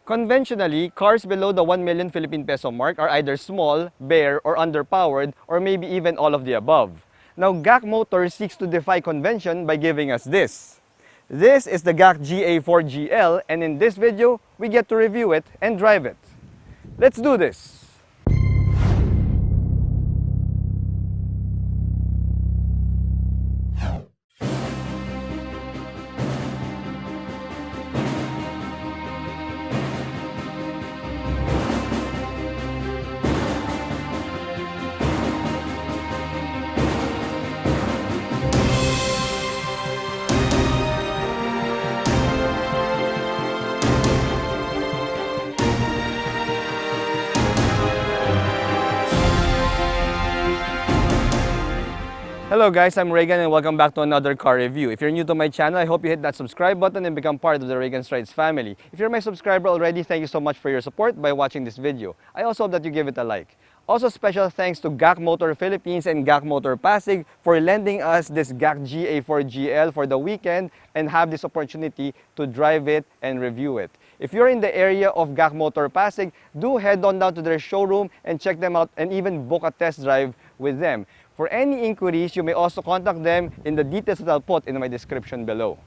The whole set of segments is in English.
Conventionally, cars below the 1 million Philippine peso mark are either small, bare, or underpowered, or maybe even all of the above. Now, GAC Motors seeks to defy convention by giving us this. This is the GAC GA4 GL, and in this video, we get to review it and drive it. Let's do this! Hello guys, I'm Reagan and welcome back to another car review. If you're new to my channel, I hope you hit that subscribe button and become part of the Reagan Strides family. If you're my subscriber already, thank you so much for your support by watching this video. I also hope that you give it a like. Also, special thanks to GAC Motor Philippines and GAC Motor Pasig for lending us this GAC GA4 GL for the weekend and have this opportunity to drive it and review it. If you're in the area of GAC Motor Pasig, do head on down to their showroom and check them out and even book a test drive with them. For any inquiries, you may also contact them in the details that I'll put in my description below.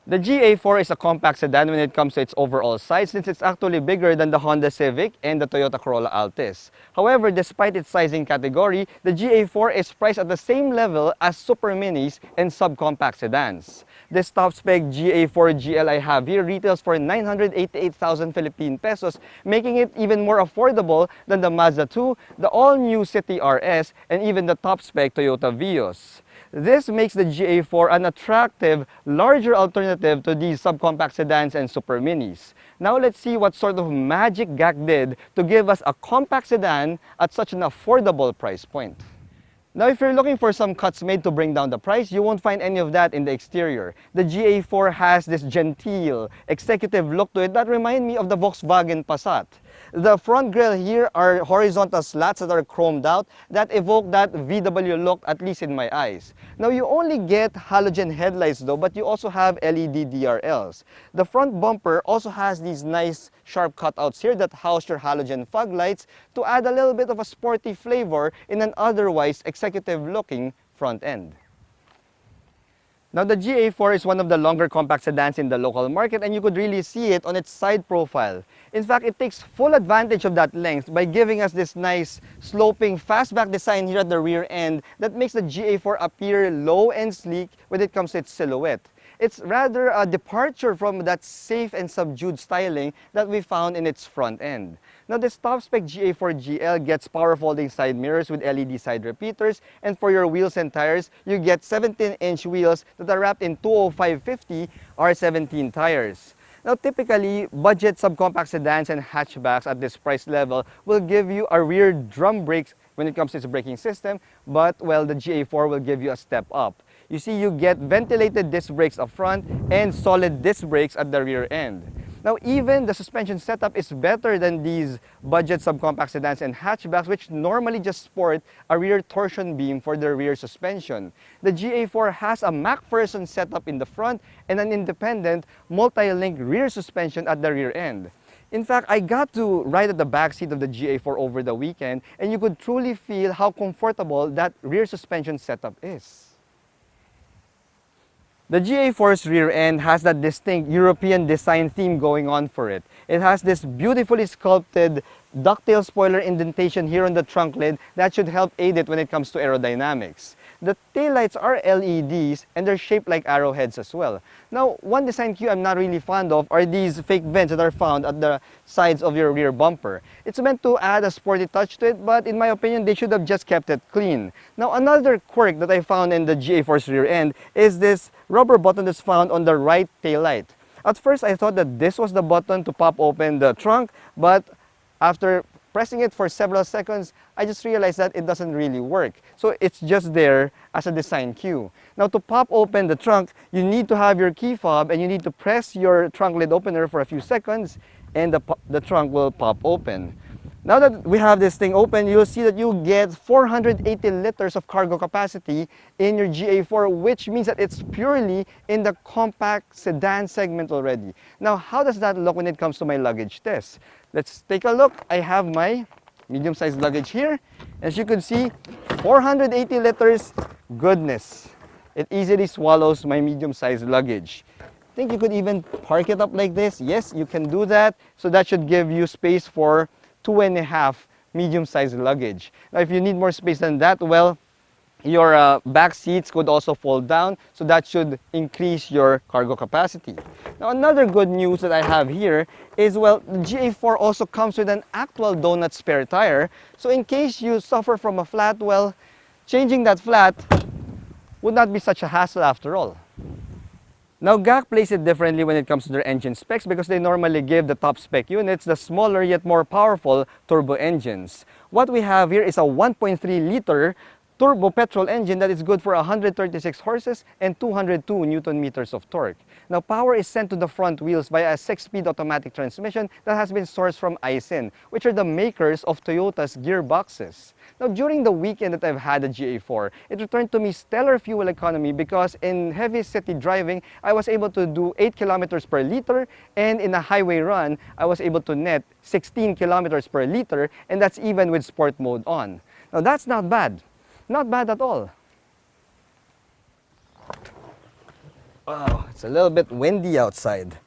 The GA4 is a compact sedan when it comes to its overall size, since it's actually bigger than the Honda Civic and the Toyota Corolla Altis. However, despite its sizing category, the GA4 is priced at the same level as super minis and subcompact sedans. This top-spec GA4 GL I have here retails for 988,000 Philippine pesos, making it even more affordable than the Mazda 2, the all-new City RS, and even the top-spec Toyota Vios. This makes the GA4 an attractive, larger alternative to these subcompact sedans and super minis. Now let's see what sort of magic GAC did to give us a compact sedan at such an affordable price point. Now, if you're looking for some cuts made to bring down the price, you won't find any of that in the exterior. The GA4 has this genteel, executive look to it that reminds me of the Volkswagen Passat. The front grille here are horizontal slats that are chromed out that evoke that VW look, at least in my eyes. Now, you only get halogen headlights though, but you also have LED DRLs. The front bumper also has these nice sharp cutouts here that house your halogen fog lights to add a little bit of a sporty flavor in an otherwise executive-looking front end. Now, the GA4 is one of the longer compact sedans in the local market, and you could really see it on its side profile. In fact, it takes full advantage of that length by giving us this nice sloping fastback design here at the rear end that makes the GA4 appear low and sleek when it comes to its silhouette. It's rather a departure from that safe and subdued styling that we found in its front end. Now, this top-spec GA4 GL gets power folding side mirrors with LED side repeaters, and for your wheels and tires, you get 17-inch wheels that are wrapped in 205/50 R17 tires. Now, typically, budget subcompact sedans and hatchbacks at this price level will give you a rear drum brakes when it comes to its braking system, but, well, the GA4 will give you a step up. You see, you get ventilated disc brakes up front and solid disc brakes at the rear end. Now, even the suspension setup is better than these budget subcompact sedans and hatchbacks, which normally just sport a rear torsion beam for the rear suspension. The GA4 has a MacPherson setup in the front and an independent multi-link rear suspension at the rear end. In fact, I got to ride at the back seat of the GA4 over the weekend, and you could truly feel how comfortable that rear suspension setup is. The GA4's rear end has that distinct European design theme going on for it. It has this beautifully sculpted ducktail spoiler indentation here on the trunk lid that should help aid it when it comes to aerodynamics. The taillights are LEDs and they're shaped like arrowheads as well. Now, one design cue I'm not really fond of are these fake vents that are found at the sides of your rear bumper. It's meant to add a sporty touch to it, but in my opinion, they should have just kept it clean. Now, another quirk that I found in the GA4's rear end is this rubber button that's found on the right taillight. At first, I thought that this was the button to pop open the trunk, but after pressing it for several seconds, I just realized that it doesn't really work. So it's just there as a design cue. Now, to pop open the trunk, you need to have your key fob and you need to press your trunk lid opener for a few seconds and the trunk will pop open. Now that we have this thing open, you'll see that you get 480 liters of cargo capacity in your GA4, which means that it's purely in the compact sedan segment already. Now, how does that look when it comes to my luggage test? Let's take a look. I have my medium-sized luggage here. As you can see, 480 liters, goodness. It easily swallows my medium-sized luggage. I think you could even park it up like this. Yes, you can do that. So that should give you space for 2.5 medium-sized luggage. Now, if you need more space than that, well, your back seats could also fold down, so that should increase your cargo capacity. Now, another good news that I have here is, well, the GA4 also comes with an actual donut spare tire. So in case you suffer from a flat, well, changing that flat would not be such a hassle after all. Now, GAC plays it differently when it comes to their engine specs because they normally give the top spec units the smaller yet more powerful turbo engines. What we have here is a 1.3 liter turbo petrol engine that is good for 136 horses and 202 Newton meters of torque. Now, power is sent to the front wheels via a 6-speed automatic transmission that has been sourced from Aisin, which are the makers of Toyota's gearboxes. Now, during the weekend that I've had the GA4, it returned to me stellar fuel economy because in heavy city driving, I was able to do 8 kilometers per liter, and in a highway run, I was able to net 16 kilometers per liter, and that's even with sport mode on. Now, that's not bad. Not bad at all. Oh, it's a little bit windy outside.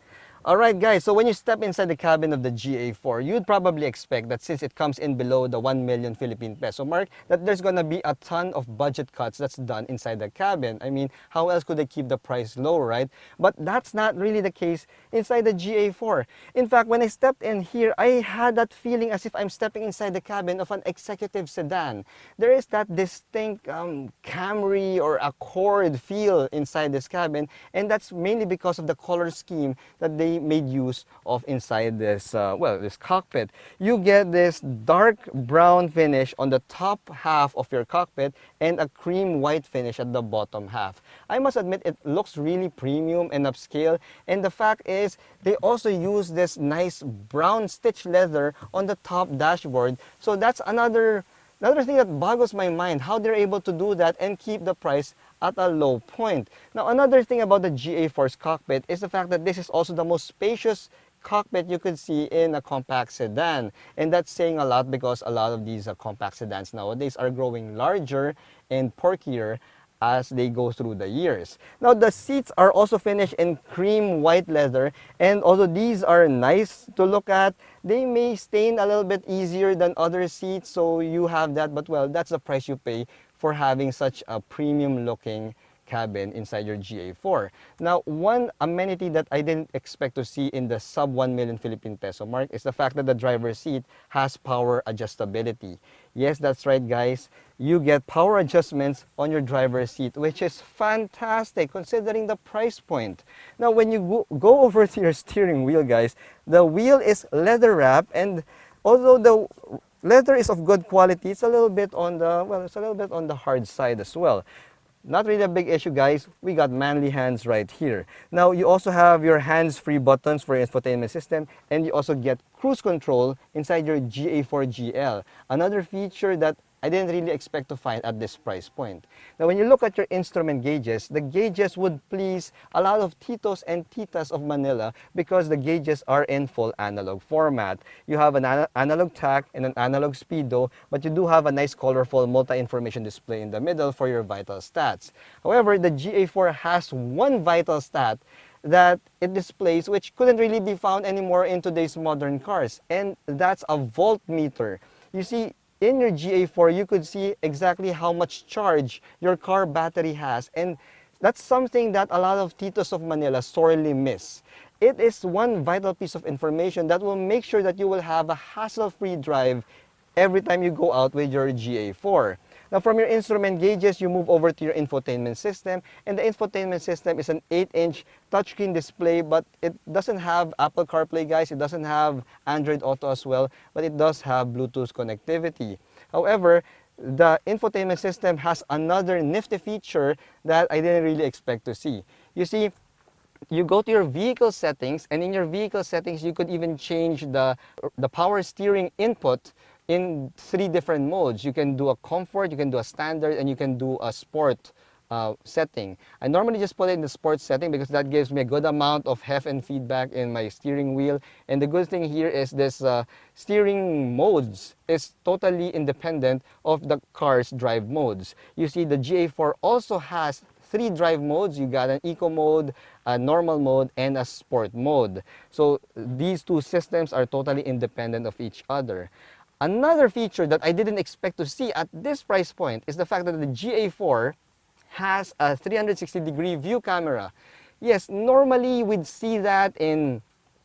Alright guys, so when you step inside the cabin of the GA4, you'd probably expect that since it comes in below the 1 million Philippine peso mark, that there's gonna be a ton of budget cuts that's done inside the cabin. I mean, how else could they keep the price low, right? But that's not really the case inside the GA4. In fact, when I stepped in here, I had that feeling as if I'm stepping inside the cabin of an executive sedan. There is that distinct Camry or Accord feel inside this cabin, and that's mainly because of the color scheme that they made use of inside this this cockpit. You get this dark brown finish on the top half of your cockpit and a cream white finish at the bottom half. I must admit it looks really premium and upscale, and the fact is they also use this nice brown stitch leather on the top dashboard. So that's another thing that boggles my mind, how they're able to do that and keep the price at a low point. Now, another thing about the GA4's cockpit is the fact that this is also the most spacious cockpit you could see in a compact sedan. And that's saying a lot because a lot of these compact sedans nowadays are growing larger and porkier as they go through the years. Now, the seats are also finished in cream white leather, and although these are nice to look at, they may stain a little bit easier than other seats, so you have that, but well, that's the price you pay for having such a premium looking cabin inside your GA4. Now, one amenity that I didn't expect to see in the sub 1 million Philippine peso mark is the fact that the driver's seat has power adjustability. Yes, that's right guys, you get power adjustments on your driver's seat, which is fantastic considering the price point. Now, when you go over to your steering wheel guys, the wheel is leather wrapped, and although the leather is of good quality, it's a little bit on the hard side as well. Not really a big issue guys, we got manly hands right here. Now, you also have your hands-free buttons for your infotainment system, and you also get cruise control inside your GA4 GL. Another feature that I didn't really expect to find at this price point. Now, when you look at your instrument gauges, the gauges would please a lot of titos and titas of Manila because the gauges are in full analog format. You have an analog tach and an analog speedo, but you do have a nice colorful multi-information display in the middle for your vital stats. However, the GA4 has one vital stat that it displays which couldn't really be found anymore in today's modern cars, and that's a voltmeter. You see, in your GA4, you could see exactly how much charge your car battery has, and that's something that a lot of titos of Manila sorely miss. It is one vital piece of information that will make sure that you will have a hassle-free drive every time you go out with your GA4. Now, from your instrument gauges, you move over to your infotainment system, and the infotainment system is an 8-inch touchscreen display, but it doesn't have Apple CarPlay, guys. It doesn't have Android Auto as well, but it does have Bluetooth connectivity. However, the infotainment system has another nifty feature that I didn't really expect to see. You see, you go to your vehicle settings, and in your vehicle settings, you could even change the power steering input in 3 different modes. You can do a comfort, you can do a standard, and you can do a sport setting. I normally just put it in the sports setting because that gives me a good amount of heft and feedback in my steering wheel. And the good thing here is this steering modes is totally independent of the car's drive modes. You see, the GA4 also has 3 drive modes. You got an eco mode, a normal mode, and a sport mode. So these 2 systems are totally independent of each other. Another feature that I didn't expect to see at this price point is the fact that the GA4 has a 360-degree view camera. Yes, normally we'd see that in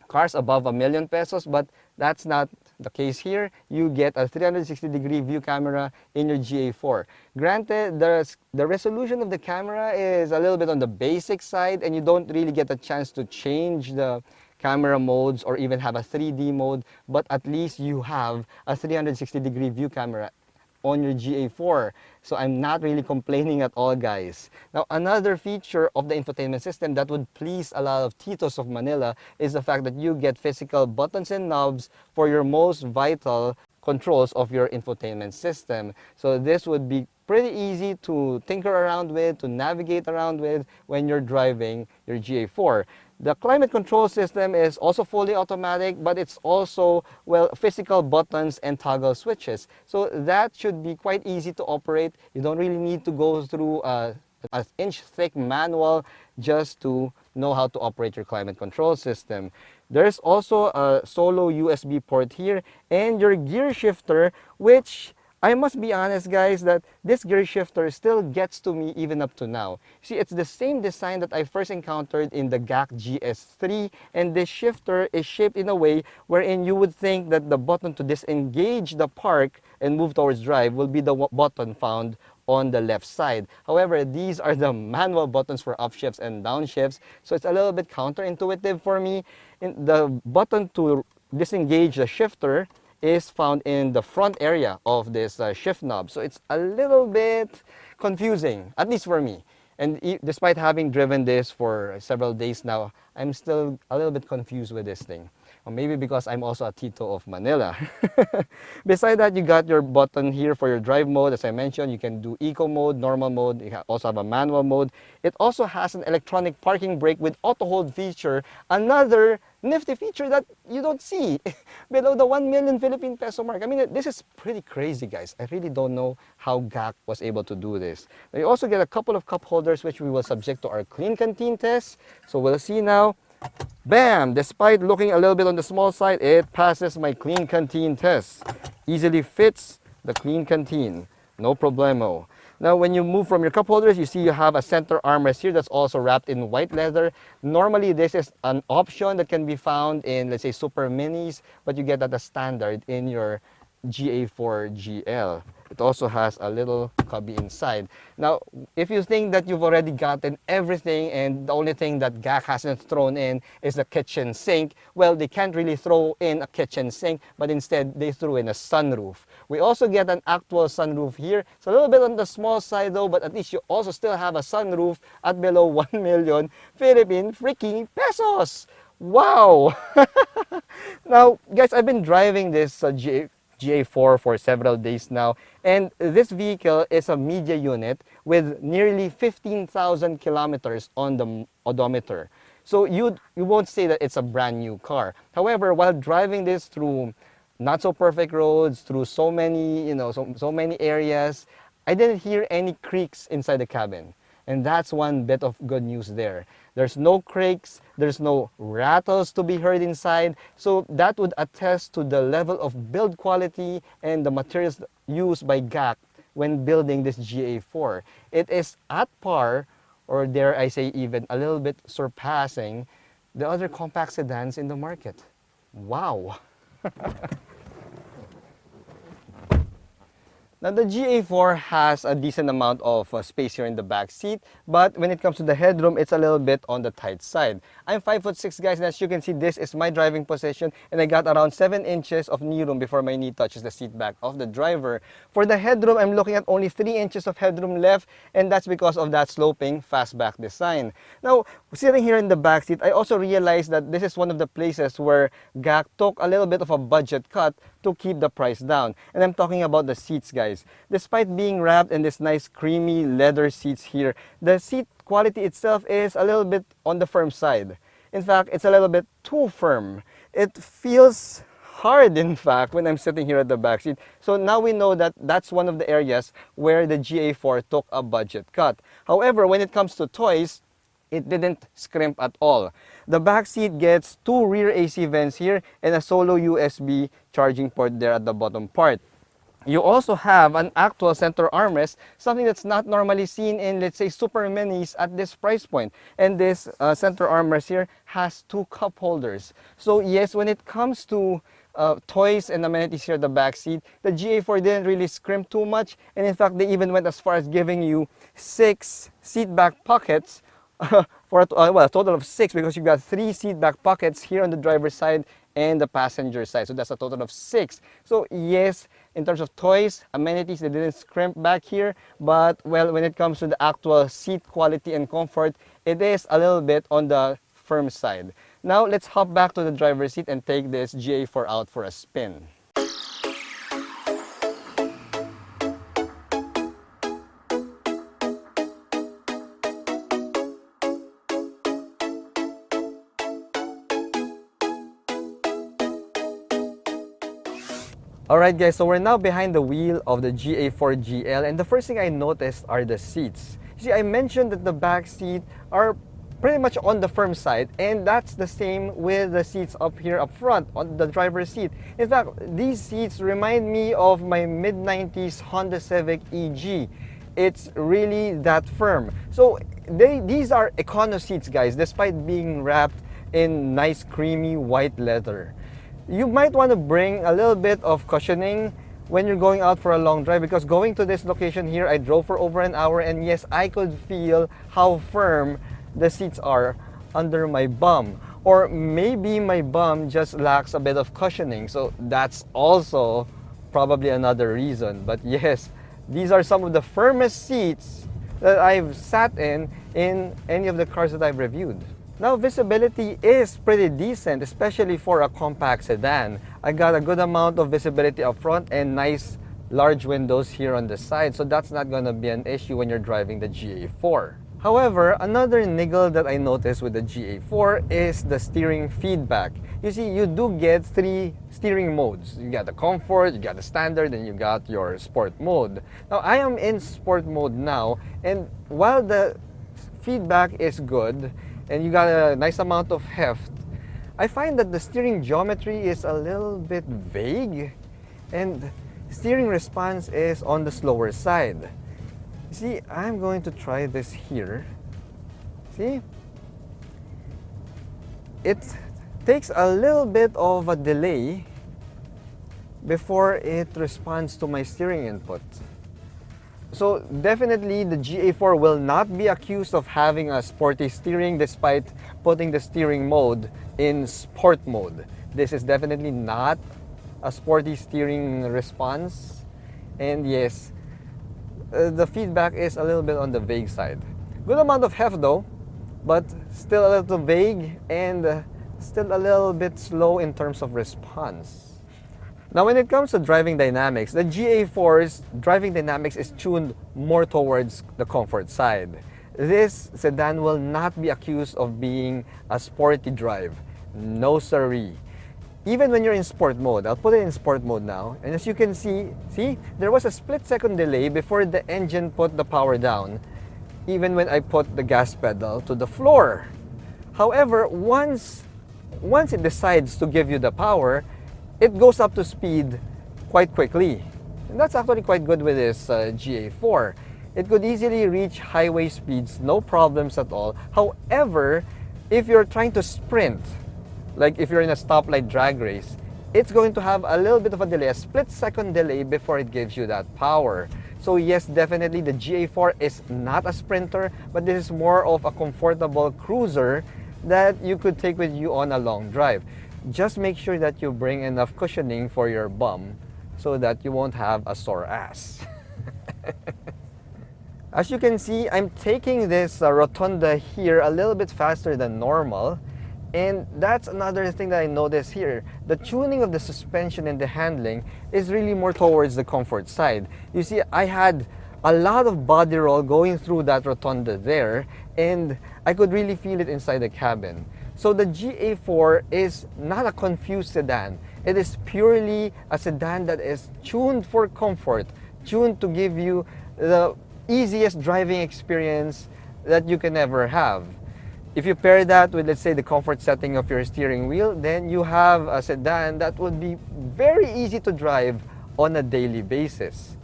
cars above ₱1,000,000, but that's not the case here. You get a 360-degree view camera in your GA4. Granted, the resolution of the camera is a little bit on the basic side, and you don't really get a chance to change the camera modes or even have a 3D mode, but at least you have a 360-degree view camera on your GA4. So I'm not really complaining at all, guys. Now, another feature of the infotainment system that would please a lot of titos of Manila is the fact that you get physical buttons and knobs for your most vital controls of your infotainment system. So this would be pretty easy to tinker around with, to navigate around with when you're driving your GA4. The climate control system is also fully automatic, but it's also, well, physical buttons and toggle switches. So that should be quite easy to operate. You don't really need to go through an inch-thick manual just to know how to operate your climate control system. There's also a solo USB port here and your gear shifter, which I must be honest, guys, that this gear shifter still gets to me even up to now. See, it's the same design that I first encountered in the GAC GS3, and this shifter is shaped in a way wherein you would think that the button to disengage the park and move towards drive will be the button found on the left side. However, these are the manual buttons for upshifts and downshifts, so it's a little bit counterintuitive for me. The button to disengage the shifter is found in the front area of this shift knob. So it's a little bit confusing, at least for me. And despite having driven this for several days now, I'm still a little bit confused with this thing. Or maybe because I'm also a Tito of Manila. Beside that, you got your button here for your drive mode. As I mentioned, you can do eco mode, normal mode. You also have a manual mode. It also has an electronic parking brake with auto hold feature. Another nifty feature that you don't see below the 1 million Philippine peso mark. I mean, this is pretty crazy, guys. I really don't know how GAC was able to do this. Now, you also get a couple of cup holders, which we will subject to our clean canteen test. So we'll see now. Bam! Despite looking a little bit on the small side, it passes my clean canteen test. Easily fits the clean canteen. No problemo. Now, when you move from your cup holders, you see you have a center armrest here that's also wrapped in white leather. Normally, this is an option that can be found in, let's say, Super Minis, but you get that as standard in your GA4 GL. It also has a little cubby inside. Now, if you think that you've already gotten everything and the only thing that GAC hasn't thrown in is the kitchen sink, well, they can't really throw in a kitchen sink, but instead they threw in a sunroof. We also get an actual sunroof here. It's a little bit on the small side though, but at least you also still have a sunroof at below 1 million Philippine freaking pesos. Wow! Now, guys, I've been driving this GA4 for several days now, and this vehicle is a media unit with nearly 15,000 kilometers on the odometer. So you won't say that it's a brand new car. However, while driving this through not so perfect roads, through so many, so many areas, I didn't hear any creaks inside the cabin. And that's one bit of good news there. There's no creaks, there's no rattles to be heard inside. So that would attest to the level of build quality and the materials used by GAC when building this GA4. It is at par, or dare I say even a little bit surpassing, the other compact sedans in the market. Wow! Now the GA4 has a decent amount of space here in the back seat, but when it comes to the headroom, it's a little bit on the tight side. I'm 5'6", guys, and as you can see, this is my driving position, and I got around 7 inches of knee room before my knee touches the seat back of the driver. For the headroom, I'm looking at only 3 inches of headroom left, and that's because of that sloping fastback design. Now, sitting here in the back seat, I also realized that this is one of the places where GAC took a little bit of a budget cut to keep the price down. And I'm talking about the seats, guys. Despite being wrapped in this nice creamy leather seats here, the seat quality itself is a little bit on the firm side. In fact, it's a little bit too firm. It feels hard, in fact, when I'm sitting here at the back seat. So now we know that that's one of the areas where the GA4 took a budget cut. However, when it comes to toys, it didn't scrimp at all. The back seat gets 2 rear AC vents here and a solo USB charging port there at the bottom part. You also have an actual center armrest, something that's not normally seen in, let's say, super minis at this price point. And this center armrest here has 2 cup holders. So yes, when it comes to toys and amenities here at the back seat, the GA4 didn't really scrimp too much. And in fact, they even went as far as giving you 6 seat back pockets for a total of 6, because you've got 3 seat back pockets here on the driver's side and the passenger side. So that's a total of 6. So yes, in terms of toys, amenities, they didn't scrimp back here. But well, when it comes to the actual seat quality and comfort, it is a little bit on the firm side. Now let's hop back to the driver's seat and take this GA4 out for a spin. Alright guys, so we're now behind the wheel of the GA4 GL, and the first thing I noticed are the seats. You see, I mentioned that the back seat are pretty much on the firm side, and that's the same with the seats up here up front on the driver's seat. In fact, these seats remind me of my mid-90s Honda Civic EG. It's really that firm. So these are econo seats, guys, despite being wrapped in nice creamy white leather. You might want to bring a little bit of cushioning when you're going out for a long drive, because going to this location here, I drove for over an hour, and yes, I could feel how firm the seats are under my bum. Or maybe my bum just lacks a bit of cushioning, so that's also probably another reason. But yes, these are some of the firmest seats that I've sat in any of the cars that I've reviewed. Now, visibility is pretty decent, especially for a compact sedan. I got a good amount of visibility up front and nice large windows here on the side, so that's not going to be an issue when you're driving the GA4. However, another niggle that I noticed with the GA4 is the steering feedback. You see, you do get 3 steering modes. You got the comfort, you got the standard, and you got your sport mode. Now, I am in sport mode now, and while the feedback is good, and you got a nice amount of heft, I find that the steering geometry is a little bit vague, and steering response is on the slower side. See, I'm going to try this here. See? It takes a little bit of a delay before it responds to my steering input. So definitely the GA4 will not be accused of having a sporty steering despite putting the steering mode in sport mode. This is definitely not a sporty steering response. And yes, the feedback is a little bit on the vague side. Good amount of heft though, but still a little vague and still a little bit slow in terms of response. Now, when it comes to driving dynamics, the GA4's driving dynamics is tuned more towards the comfort side. This sedan will not be accused of being a sporty drive. No siree. Even when you're in sport mode, I'll put it in sport mode now, and as you can see, there was a split-second delay before the engine put the power down, even when I put the gas pedal to the floor. However, once it decides to give you the power, it goes up to speed quite quickly. And that's actually quite good with this GA4. It could easily reach highway speeds, no problems at all. However, if you're trying to sprint, like if you're in a stoplight drag race, it's going to have a little bit of a delay, a split-second delay before it gives you that power. So yes, definitely the GA4 is not a sprinter, but this is more of a comfortable cruiser that you could take with you on a long drive. Just make sure that you bring enough cushioning for your bum so that you won't have a sore ass. As you can see, I'm taking this rotunda here a little bit faster than normal. And that's another thing that I noticed here. The tuning of the suspension and the handling is really more towards the comfort side. You see, I had a lot of body roll going through that rotunda there, and I could really feel it inside the cabin. So the GA4 is not a confused sedan. It is purely a sedan that is tuned for comfort, tuned to give you the easiest driving experience that you can ever have. If you pair that with, let's say, the comfort setting of your steering wheel, then you have a sedan that would be very easy to drive on a daily basis.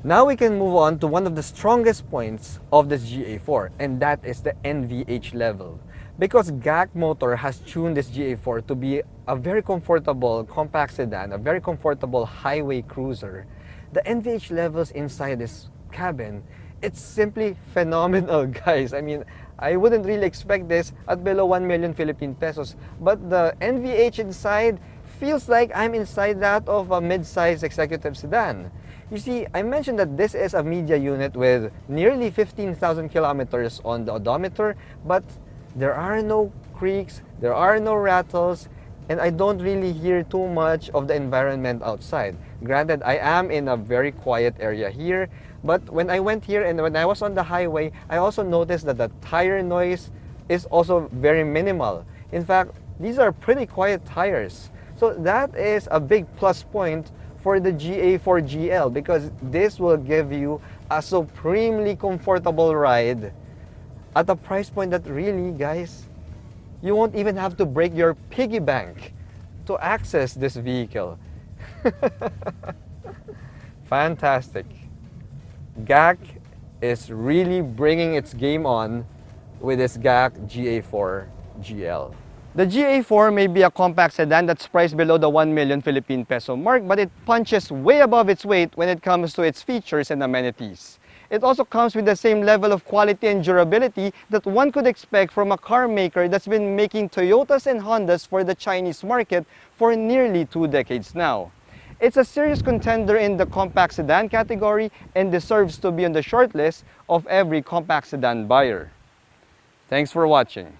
Now we can move on to one of the strongest points of this GA4, and that is the NVH level. Because GAC Motor has tuned this GA4 to be a very comfortable compact sedan, a very comfortable highway cruiser, the NVH levels inside this cabin, it's simply phenomenal, guys. I mean, I wouldn't really expect this at below 1 million Philippine pesos, but the NVH inside feels like I'm inside that of a mid-size executive sedan. You see, I mentioned that this is a media unit with nearly 15,000 kilometers on the odometer, but there are no creaks, there are no rattles, and I don't really hear too much of the environment outside. Granted, I am in a very quiet area here, but when I went here and when I was on the highway, I also noticed that the tire noise is also very minimal. In fact, these are pretty quiet tires. So that is a big plus point for the GA4 GL, because this will give you a supremely comfortable ride at a price point that really, guys, you won't even have to break your piggy bank to access this vehicle. Fantastic. GAC is really bringing its game on with this GAC GA4 GL. The GA4 may be a compact sedan that's priced below the 1 million Philippine peso mark, but it punches way above its weight when it comes to its features and amenities. It also comes with the same level of quality and durability that one could expect from a car maker that's been making Toyotas and Hondas for the Chinese market for nearly 2 decades now. It's a serious contender in the compact sedan category and deserves to be on the shortlist of every compact sedan buyer. Thanks for watching.